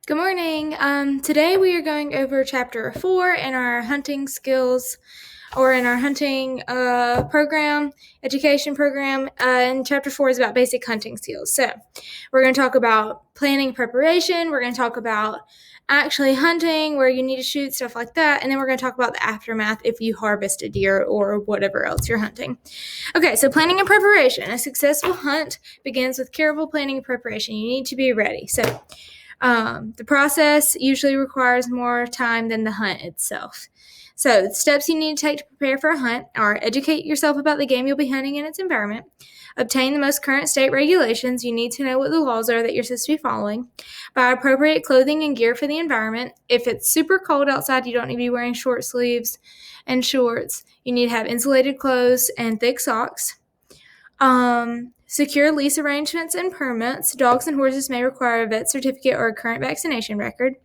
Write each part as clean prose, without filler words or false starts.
Good morning. Today we are going over chapter 4 in our hunting skills or in our hunting program, education program. And chapter 4 is about basic hunting skills. So we're going to talk about planning preparation. We're going to talk about actually hunting, where you need to shoot, stuff like that. And then we're going to talk about the aftermath if you harvest a deer or whatever else you're hunting. Okay, so planning and preparation. A successful hunt begins with careful planning and preparation. You need to be ready. So the process usually requires more time than the hunt itself. So, the steps you need to take to prepare for a hunt are educate yourself about the game you'll be hunting and its environment, obtain the most current state regulations. You need to know what the laws are that you're supposed to be following, buy appropriate clothing and gear for the environment. If it's super cold outside, you don't need to be wearing short sleeves and shorts. You need to have insulated clothes and thick socks. Secure lease arrangements and permits. Dogs and horses may require a vet certificate or a current vaccination record.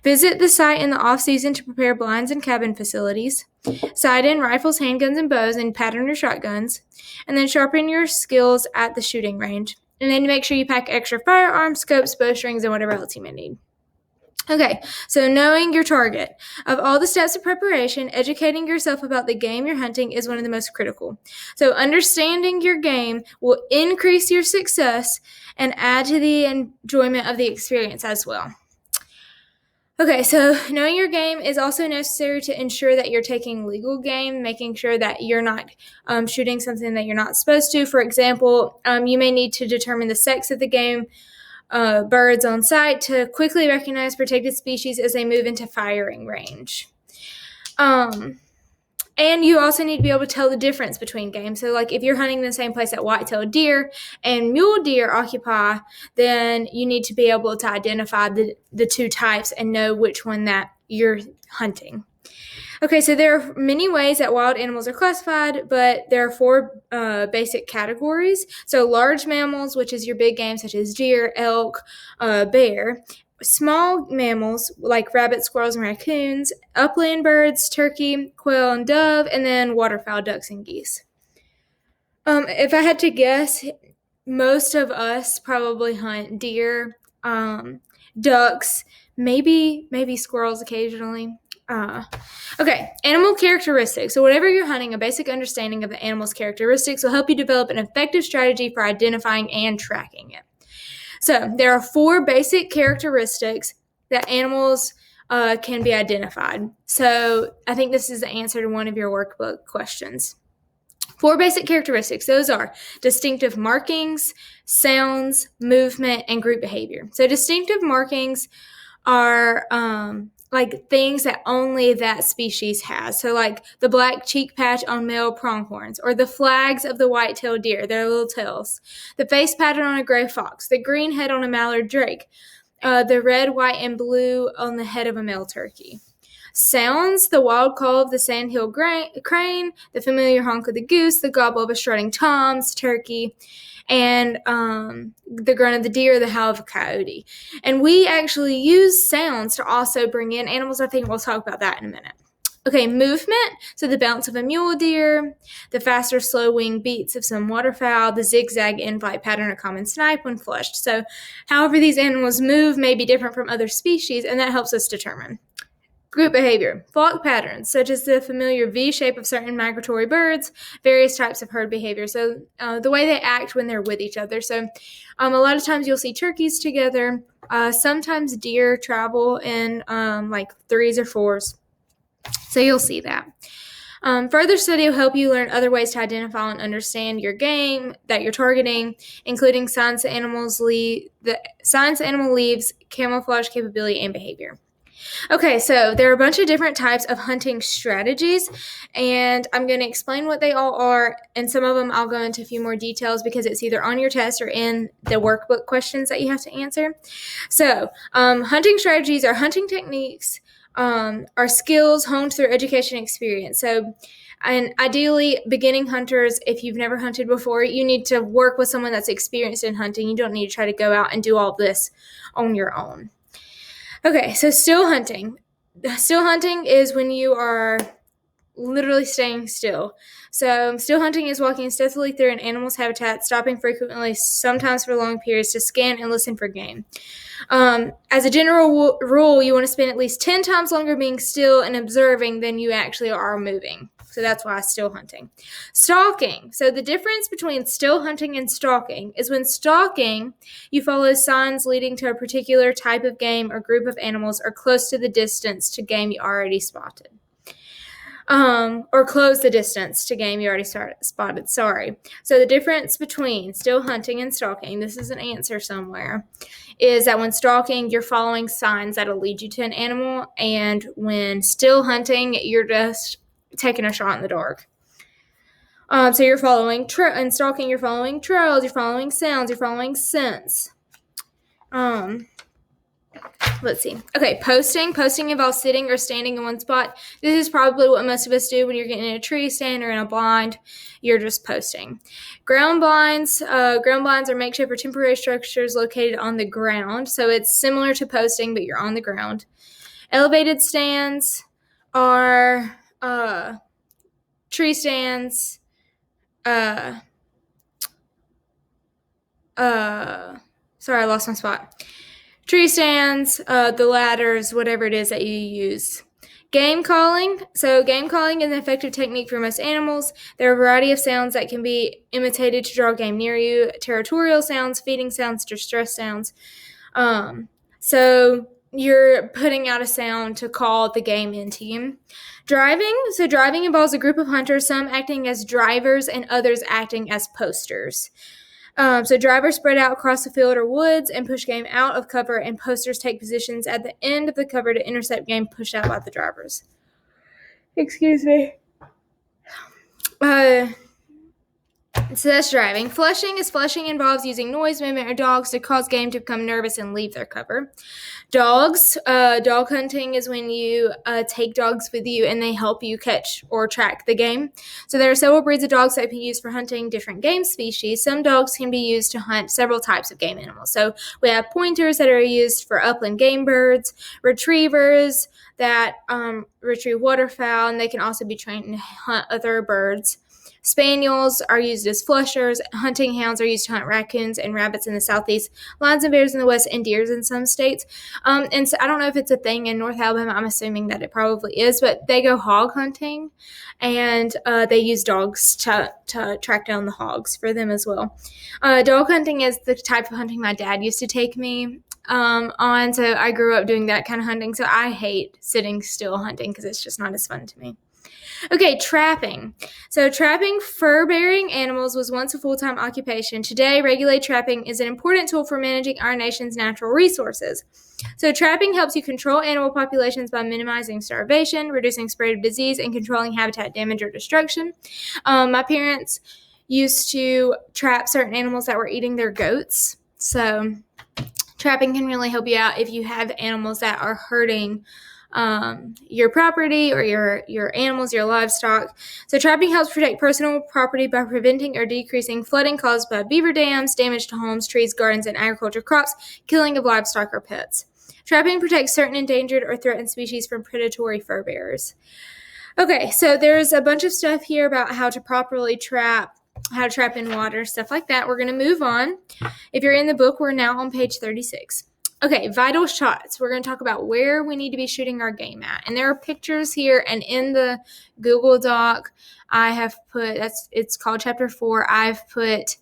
Visit the site in the off-season to prepare blinds and cabin facilities. Sight in rifles, handguns, and bows, and pattern your shotguns. And then sharpen your skills at the shooting range. And then make sure you pack extra firearms, scopes, bowstrings, and whatever else you may need. Okay, so knowing your target. Of all the steps of preparation, educating yourself about the game you're hunting is one of the most critical. So understanding your game will increase your success and add to the enjoyment of the experience as well. Okay, so knowing your game is also necessary to ensure that you're taking legal game, making sure that you're not shooting something that you're not supposed to. For example, you may need to determine the sex of the game birds on site to quickly recognize protected species as they move into firing range. And you also need to be able to tell the difference between games. So, like if you're hunting in the same place that white-tailed deer and mule deer occupy, then you need to be able to identify the two types and know which one that you're hunting. Okay, so there are many ways that wild animals are classified, but there are four basic categories. So large mammals, which is your big game, such as deer, elk, bear. Small mammals, like rabbits, squirrels, and raccoons. Upland birds, turkey, quail, and dove. And then waterfowl, ducks, and geese. If I had to guess, most of us probably hunt deer, ducks, maybe squirrels occasionally. Okay, animal characteristics. So whatever you're hunting, a basic understanding of the animal's characteristics will help you develop an effective strategy for identifying and tracking it. So there are four basic characteristics that animals can be identified. So I think this is the answer to one of your workbook questions. Four basic characteristics. Those are distinctive markings, sounds, movement, and group behavior. So distinctive markings are like things that only that species has. So like the black cheek patch on male pronghorns, or the flags of the white-tailed deer, their little tails, the face pattern on a gray fox, the green head on a mallard drake, the red, white, and blue on the head of a male turkey. Sounds, the wild call of the sandhill crane, the familiar honk of the goose, the gobble of a strutting tom's turkey, and the grunt of the deer, the howl of a coyote. And we actually use sounds to also bring in animals. I think we'll talk about that in a minute. Okay, movement. So the bounce of a mule deer, the fast or slow wing beats of some waterfowl, the zigzag in-flight pattern of common snipe when flushed. So however these animals move may be different from other species, and that helps us determine. Group behavior. Flock patterns, such as the familiar V shape of certain migratory birds, various types of herd behavior. So the way they act when they're with each other. So a lot of times you'll see turkeys together. Sometimes deer travel in like threes or fours. So you'll see that. Further study will help you learn other ways to identify and understand your game that you're targeting, including signs the animal leaves, camouflage capability, and behavior. Okay, so there are a bunch of different types of hunting strategies, and I'm going to explain what they all are, and some of them I'll go into a few more details because it's either on your test or in the workbook questions that you have to answer. So, hunting strategies are hunting techniques, are skills honed through education and experience. So, and ideally, beginning hunters, if you've never hunted before, you need to work with someone that's experienced in hunting. You don't need to try to go out and do all this on your own. Okay, so still hunting. Still hunting is when you are literally staying still. So still hunting is walking stealthily through an animal's habitat, stopping frequently, sometimes for long periods, to scan and listen for game. As a general rule, you want to spend at least 10 times longer being still and observing than you actually are moving. So that's why still hunting. Stalking. So the difference between still hunting and stalking is when stalking, you follow signs leading to a particular type of game or group of animals or close to the distance to game you already spotted. Or close the distance to game you already spotted. Sorry. So the difference between still hunting and stalking, this is an answer somewhere, is that when stalking, you're following signs that'll lead you to an animal, and when still hunting, you're just taking a shot in the dark. So you're following in stalking, you're following trails, you're following sounds, you're following scents. Let's see. Okay, posting. Posting involves sitting or standing in one spot. This is probably what most of us do when you're getting in a tree stand or in a blind. You're just posting. Ground blinds. Ground blinds are makeshift or temporary structures located on the ground. So it's similar to posting, but you're on the ground. Elevated stands are tree stands. Sorry, I lost my spot. Tree stands, the ladders, whatever it is that you use. Game calling. So game calling is an effective technique for most animals. There are a variety of sounds that can be imitated to draw game near you. Territorial sounds, feeding sounds, distress sounds. So you're putting out a sound to call the game into you. Driving. So driving involves a group of hunters, some acting as drivers and others acting as posters. So drivers spread out across the field or woods and push game out of cover, and posters take positions at the end of the cover to intercept game pushed out by the drivers. Excuse me. So that's driving. Flushing involves using noise, movement, or dogs to cause game to become nervous and leave their cover. Dogs. Dog hunting is when you take dogs with you and they help you catch or track the game. So there are several breeds of dogs that can be used for hunting different game species. Some dogs can be used to hunt several types of game animals. So we have pointers that are used for upland game birds, retrievers that retrieve waterfowl, and they can also be trained to hunt other birds. Spaniels are used as flushers. Hunting hounds are used to hunt raccoons and rabbits in the southeast, lions and bears in the west, and deers in some states. And so I don't know if it's a thing in North Alabama. I'm assuming that it probably is, but they go hog hunting, and they use dogs to track down the hogs for them as well. Dog hunting is the type of hunting my dad used to take me on, so I grew up doing that kind of hunting. So I hate sitting still hunting because it's just not as fun to me. Okay, trapping. So trapping fur-bearing animals was once a full-time occupation. Today, regulated trapping is an important tool for managing our nation's natural resources. So trapping helps you control animal populations by minimizing starvation, reducing spread of disease, and controlling habitat damage or destruction. My parents used to trap certain animals that were eating their goats. So trapping can really help you out if you have animals that are hurting your property or your animals, your livestock. So trapping helps protect personal property by preventing or decreasing flooding caused by beaver dams, damage to homes, trees, gardens, and agricultural crops, killing of livestock or pets. Trapping protects certain endangered or threatened species from predatory fur bearers. Okay, so there's a bunch of stuff here about how to properly trap, how to trap in water, stuff like that. We're going to move on. If you're in the book, we're now on page 36. Okay, vital shots. We're going to talk about where we need to be shooting our game at. And there are pictures here, and in the Google Doc, I have put, it's called Chapter 4, I've put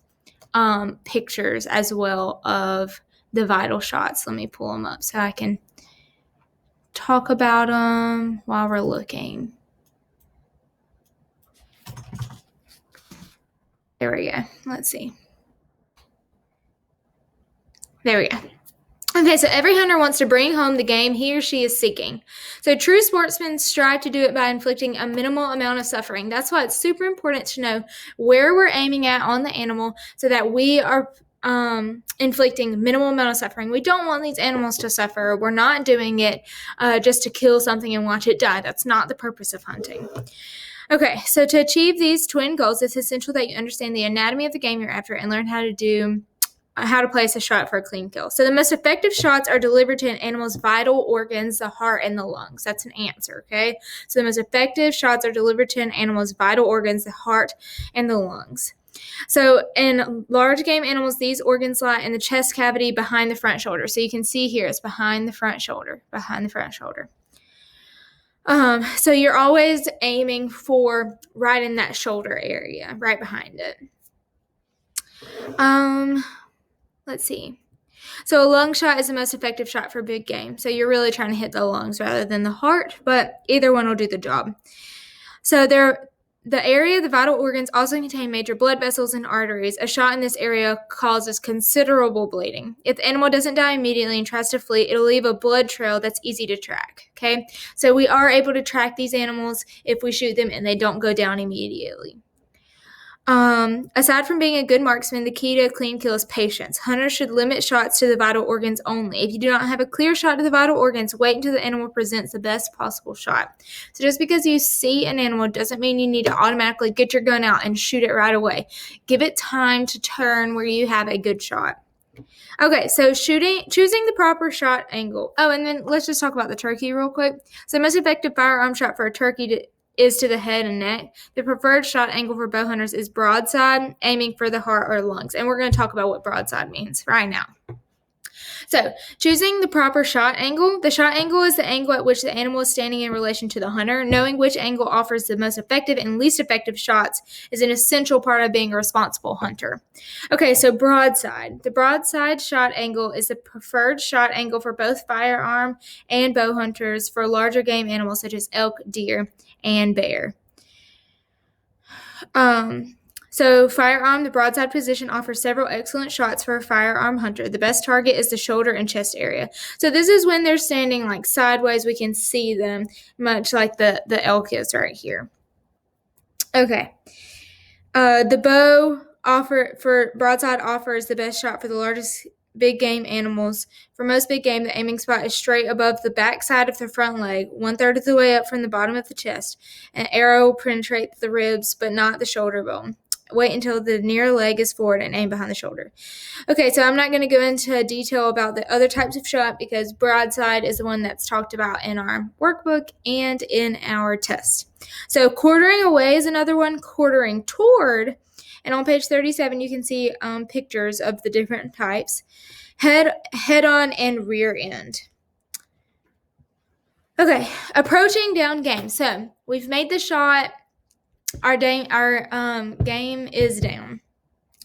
pictures as well of the vital shots. Let me pull them up so I can talk about them while we're looking. There we go. Let's see. There we go. Okay, so every hunter wants to bring home the game he or she is seeking. So true sportsmen strive to do it by inflicting a minimal amount of suffering. That's why it's super important to know where we're aiming at on the animal so that we are inflicting minimal amount of suffering. We don't want these animals to suffer. We're not doing it just to kill something and watch it die. That's not the purpose of hunting. Okay, so to achieve these twin goals, it's essential that you understand the anatomy of the game you're after and learn how to do how to place a shot for a clean kill. So the most effective shots are delivered to an animal's vital organs, the heart and the lungs. That's an answer, okay? So the most effective shots are delivered to an animal's vital organs, the heart and the lungs. So in large game animals, these organs lie in the chest cavity behind the front shoulder. So you can see here, it's behind the front shoulder, So you're always aiming for right in that shoulder area, right behind it. Let's see. So a lung shot is the most effective shot for big game. So you're really trying to hit the lungs rather than the heart, but either one will do the job. So the area of the vital organs also contain major blood vessels and arteries. A shot in this area causes considerable bleeding. If the animal doesn't die immediately and tries to flee, it'll leave a blood trail that's easy to track, okay? So we are able to track these animals if we shoot them and they don't go down immediately. Aside from being a good marksman, the key to a clean kill is patience. Hunters should limit shots to the vital organs only. If you do not have a clear shot to the vital organs, wait until the animal presents the best possible shot. So just because you see an animal doesn't mean you need to automatically get your gun out and shoot it right away. Give it time to turn where you have a good shot. Okay, so choosing the proper shot angle. Oh, and then let's just talk about the turkey real quick. So the most effective firearm shot for a turkey is to the head and neck. The preferred shot angle for bow hunters is broadside, aiming for the heart or lungs. And we're going to talk about what broadside means right now. So, choosing the proper shot angle. The shot angle is the angle at which the animal is standing in relation to the hunter. Knowing which angle offers the most effective and least effective shots is an essential part of being a responsible hunter. Okay, so broadside. The broadside shot angle is the preferred shot angle for both firearm and bow hunters for larger game animals such as elk, deer, and bear. So firearm, the broadside position offers several excellent shots for a firearm hunter. The best target is the shoulder and chest area. So this is when they're standing like sideways. We can see them much like the elk is right here. Okay. The bow for broadside offers the best shot for the largest big game animals. For most big game, the aiming spot is straight above the back side of the front leg, 1/3 of the way up from the bottom of the chest. An arrow will penetrate the ribs, but not the shoulder bone. Wait until the near leg is forward and aim behind the shoulder. Okay, so I'm not going to go into detail about the other types of shot because broadside is the one that's talked about in our workbook and in our test. So quartering away is another one, quartering toward. And on page 37, you can see pictures of the different types. Head-on and rear end. Okay, approaching down game. So we've made the shot. Our game is down.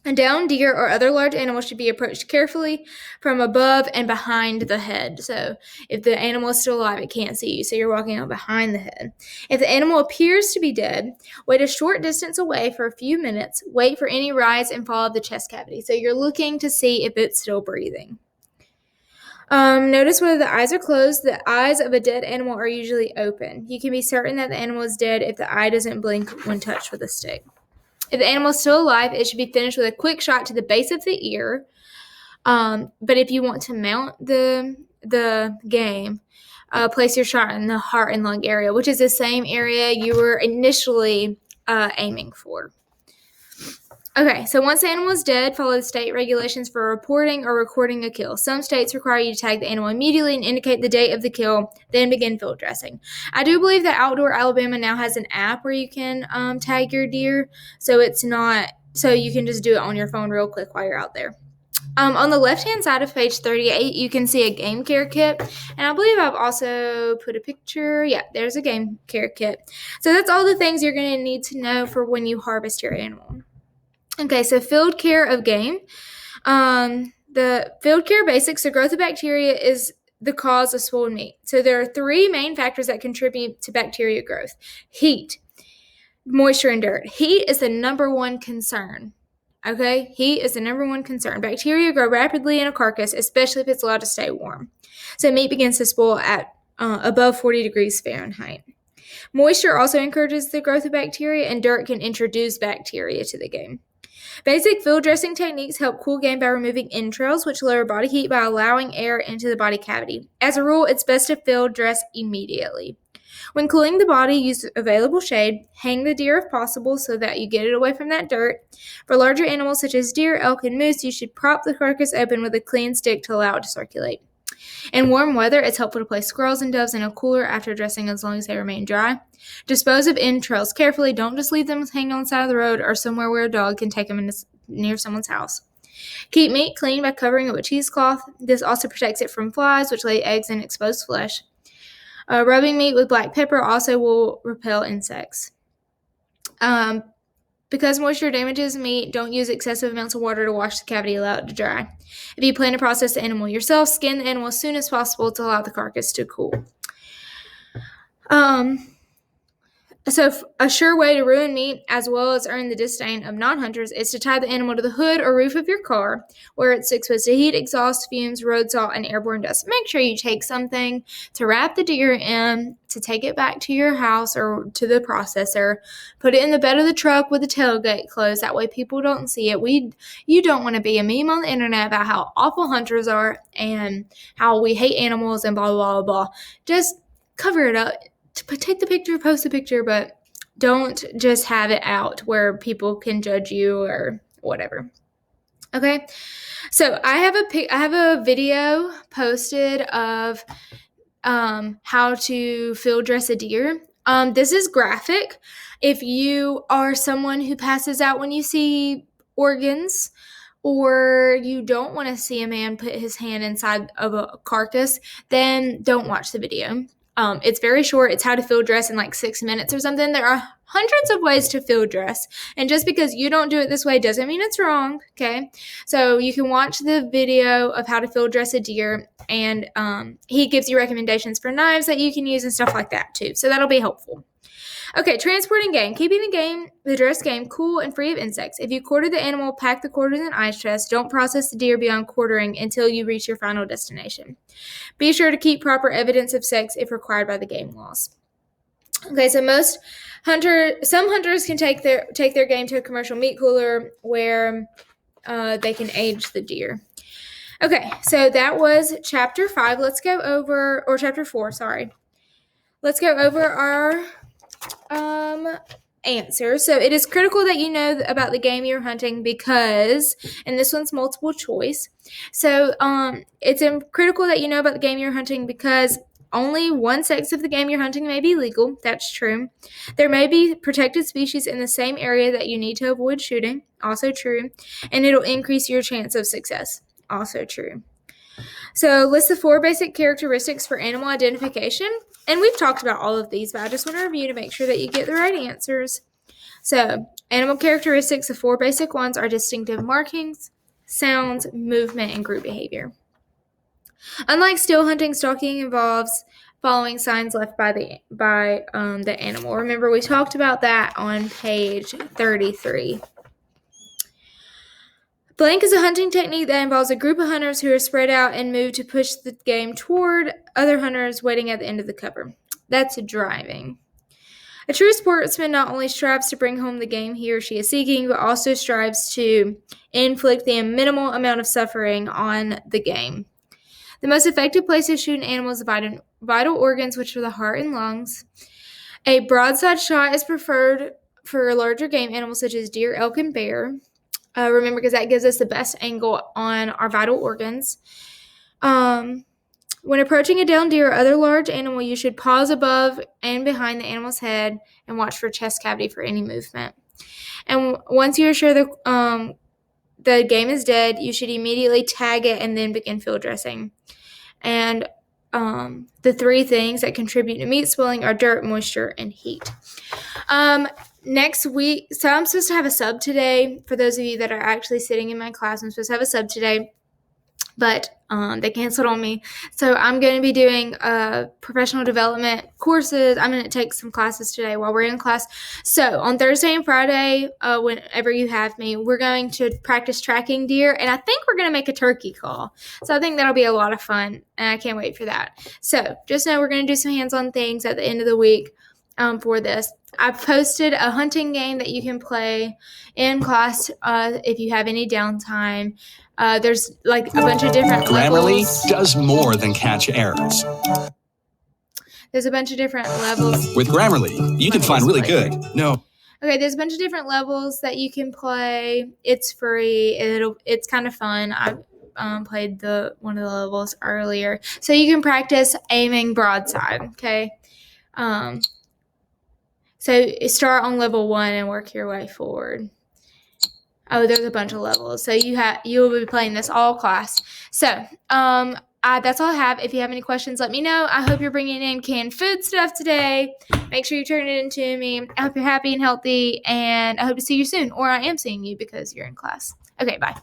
A downed deer or other large animal should be approached carefully from above and behind the head. So if the animal is still alive, it can't see you, so you're walking out behind the head. If the animal appears to be dead, wait a short distance away for a few minutes. Wait for any rise and fall of the chest cavity. So you're looking to see if it's still breathing. Notice whether the eyes are closed. The eyes of a dead animal are usually open. You can be certain that the animal is dead if the eye doesn't blink when touched with a stick. If the animal is still alive, it should be finished with a quick shot to the base of the ear. But if you want to mount the game, place your shot in the heart and lung area, which is the same area you were initially aiming for. Okay, so once the animal is dead, follow the state regulations for reporting or recording a kill. Some states require you to tag the animal immediately and indicate the date of the kill, then begin field dressing. I do believe that Outdoor Alabama now has an app where you can tag your deer, so you can just do it on your phone real quick while you're out there. On the left-hand side of page 38, you can see a game care kit, and I believe I've also put a picture. Yeah, there's a game care kit. So that's all the things you're going to need to know for when you harvest your animal. Okay, so field care of game. The field care basics, the growth of bacteria is the cause of swollen meat. So there are 3 main factors that contribute to bacteria growth. Heat, moisture, and dirt. Heat is the number one concern. Okay, heat is the number one concern. Bacteria grow rapidly in a carcass, especially if it's allowed to stay warm. So meat begins to spoil at above 40 degrees Fahrenheit. Moisture also encourages the growth of bacteria, and dirt can introduce bacteria to the game. Basic field dressing techniques help cool game by removing entrails, which lower body heat by allowing air into the body cavity. As a rule, it's best to field dress immediately. When cooling the body, use available shade. Hang the deer if possible so that you get it away from that dirt. For larger animals such as deer, elk, and moose, you should prop the carcass open with a clean stick to allow it to circulate. In warm weather, it's helpful to place squirrels and doves in a cooler after dressing as long as they remain dry. Dispose of entrails carefully. Don't just leave them hanging on the side of the road or somewhere where a dog can take them near someone's house. Keep meat clean by covering it with cheesecloth. This also protects it from flies, which lay eggs in exposed flesh. Rubbing meat with black pepper also will repel insects. Because moisture damages meat, don't use excessive amounts of water to wash the cavity. Allow it to dry. If you plan to process the animal yourself, skin the animal as soon as possible to allow the carcass to cool. So a sure way to ruin meat as well as earn the disdain of non-hunters is to tie the animal to the hood or roof of your car where it's exposed to heat, exhaust fumes, road salt, and airborne dust. Make sure you take something to wrap the deer in, to take it back to your house or to the processor. Put it in the bed of the truck with the tailgate closed. That way people don't see it. You don't want to be a meme on the internet about how awful hunters are and how we hate animals and blah, blah, blah, blah. Just cover it up. Take the picture, post the picture, but don't just have it out where people can judge you or whatever. Okay, so I have a video posted of how to field dress a deer. This is graphic. If you are someone who passes out when you see organs, or you don't want to see a man put his hand inside of a carcass, then don't watch the video. It's very short. It's how to field dress in like 6 minutes or something. There are hundreds of ways to field dress. And just because you don't do it this way doesn't mean it's wrong. Okay. So you can watch the video of how to field dress a deer, and he gives you recommendations for knives that you can use and stuff like that too. So that'll be helpful. Okay, transporting game. Keeping the dressed game cool and free of insects. If you quarter the animal, pack the quarters in ice chest. Don't process the deer beyond quartering until you reach your final destination. Be sure to keep proper evidence of sex if required by the game laws. Okay, so some hunters can take their game to a commercial meat cooler where they can age the deer. Okay, so that was chapter 5. Chapter 4, sorry. Let's go over our answer. So it is critical that you know about the game you're hunting because, and this one's multiple choice. So it's critical that you know about the game you're hunting because only one sex of the game you're hunting may be legal. That's true. There may be protected species in the same area that you need to avoid shooting. Also true. And it'll increase your chance of success. Also true. So list the 4 basic characteristics for animal identification. And we've talked about all of these, but I just want to review to make sure that you get the right answers. So animal characteristics, the 4 basic ones are distinctive markings, sounds, movement, and group behavior. Unlike still hunting, stalking involves following signs left by the animal. Remember, we talked about that on page 33. Flank is a hunting technique that involves a group of hunters who are spread out and move to push the game toward other hunters waiting at the end of the cover. That's driving. A true sportsman not only strives to bring home the game he or she is seeking, but also strives to inflict the minimal amount of suffering on the game. The most effective place to shoot an animal is the vital organs, which are the heart and lungs. A broadside shot is preferred for larger game animals such as deer, elk, and bear. Remember, because that gives us the best angle on our vital organs. When approaching a downed deer or other large animal, you should pause above and behind the animal's head and watch for chest cavity for any movement. And once you are sure the game is dead, you should immediately tag it and then begin field dressing. And the 3 things that contribute to meat spilling are dirt, moisture, and heat. Next week, so I'm supposed to have a sub today. For those of you that are actually sitting in my class, I'm supposed to have a sub today, but they canceled on me. So I'm going to be doing professional development courses. I'm going to take some classes today while we're in class. So on Thursday and Friday, whenever you have me, we're going to practice tracking deer, and I think we're going to make a turkey call. So I think that'll be a lot of fun, and I can't wait for that. So just know we're going to do some hands-on things at the end of the week. for this. I've posted a hunting game that you can play in class if you have any downtime. There's like a bunch of different Grammarly levels. does more than catch errors. There's a bunch of different levels. With Grammarly, you can find really good. Okay, there's a bunch of different levels that you can play. It's free. It's kind of fun. I played one of the levels earlier, so you can practice aiming broadside. Okay, so start on level 1 and work your way forward. Oh, there's a bunch of levels, so you'll be playing this all class. So that's all I have. If you have any questions, let me know. I hope you're bringing in canned food stuff today. Make sure you turn it in to me. I hope you're happy and healthy, and I hope to see you soon. Or I am seeing you because you're in class. Okay, bye.